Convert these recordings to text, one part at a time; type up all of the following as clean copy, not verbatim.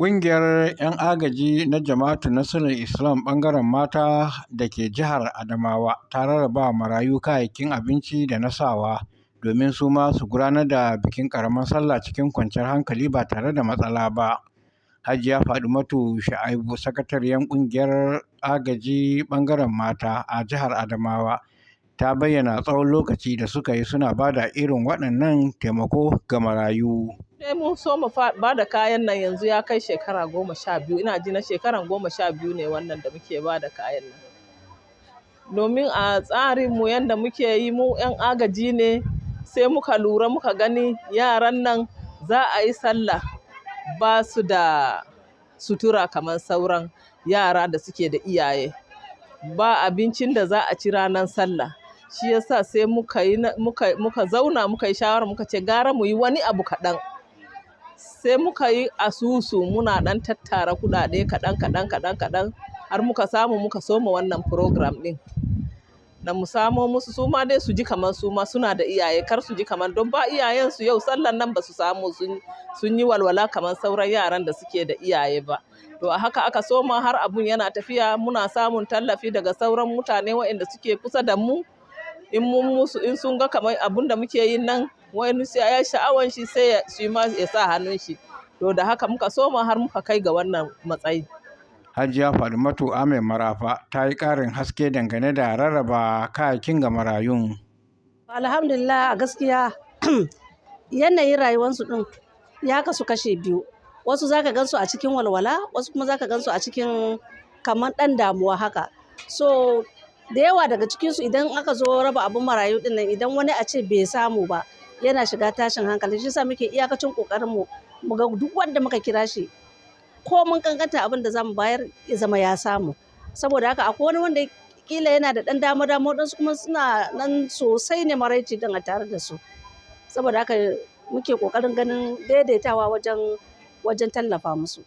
Ƙungiyar 'yan agaji na Jama'atu Nasirul Islam ɓangaren mata da ke jihar Adamawa ta rarraba wa marayu kayayyakin abinci da na sawa domin su ma su gudanar da bikin ƙaramar sallah cikin kwanciyar hankali ba tare da matsala ba. Hajiya Fadimatu Shu'aibu, sakatariyar ƙungiyar agaji ɓangaren mata a jihar Adamawa, ta bayyana tsawon lokaci da suka yi suna ba da irin waɗannan taimako ga marayu. Mun so mu ba da kayan nan yanzu ya kai shekara 12, ina ji na shekaran 12 ne wannan da muke ba da kayan nan. Domin a tsarinmu yadda muke yi mu 'yan agaji ne, sai muka lura muka gani yaran nan za a yi sallah ba su da sutura kamar sauran yara da suke da iyaye. Ba abincin da za a ci ranar sallah. Shi yasa sai muka zauna muka yi shawara muka ce gara mu yi wani abu kaɗan. Sai muka yi asusu muna ɗan tattara kuɗaɗe kaɗan har muka samu muka soma wannan program ɗin. Da mu samo musu su ma dai su ji kamar su ma suna da iyaye, kar su ji kamar don ba iyayensu yau sallan nan ba su samu sun yi walwala kamar sauran yaran da suke da iyaye ba. To a haka aka soma har abun yana tafiya, muna samun tallafi daga sauran mutane waɗanda suke kusa da mu. In sun ga kamar abun da muke yin nan wani sai ya sha'awan shi sai shi ma ya sa hannun shi. To da haka muka soma har muka kai ga wannan matsayi. Hajiya Fadimatu Ahmed Marafa ta yi ƙarin haske dangane da rarraba kayayyakin ga marayun. Alhamdulillah, a gaskiya yanayin rayuwarsu ɗin ya kasu kashe biyu. Wasu za ka gansu a cikin walwala, wasu kuma za ka gansu a cikin kamar ɗan damuwa haka. So da yawa daga cikinsu idan aka zo raba abin marayu ɗin nan, idan wani a ce bai samu ba yana shiga tashin hankali. Shi yasa muke iyakacin ƙoƙarinmu mu ga duk wanda muka kira shi ko mun kankanta abin da zamu bayar ya zama ya samu. Saboda haka akwai wani wanda kila yana da ɗan dama waɗansu kuma suna nan sosai ne maraici din a tare da su. Saboda haka muke ƙoƙarin ganin daidaitawa wajen tallafa musu.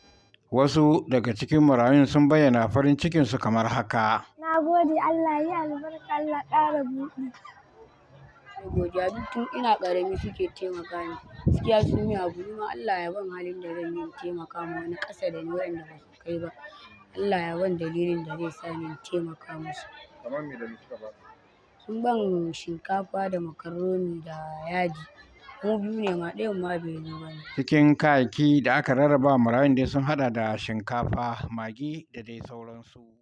Wasu daga cikin marayun sun bayyana farin cikinsu kamar haka. Na gode, Allah ya albarka, Allah ƙara buɗi. Godiya, duk tun ina ƙarami suke taimaka ni. Gaskiya sun yi abu, ma Allah ya ban halin da zan yi taimaka ma wani ƙasa da ni waɗanda ba su kai ba. Allah ya ban dalilin da zai sa ni taimaka musu. Kamar me da suka ba? Sun ban shinkafa da makaroni da yaji. Mu biyu ne ma, ɗayan ma bai zo ba ne. Cikin kayayyaki da aka rarraba marayun dai sun haɗa da shinkafa, magi da dai sauransu.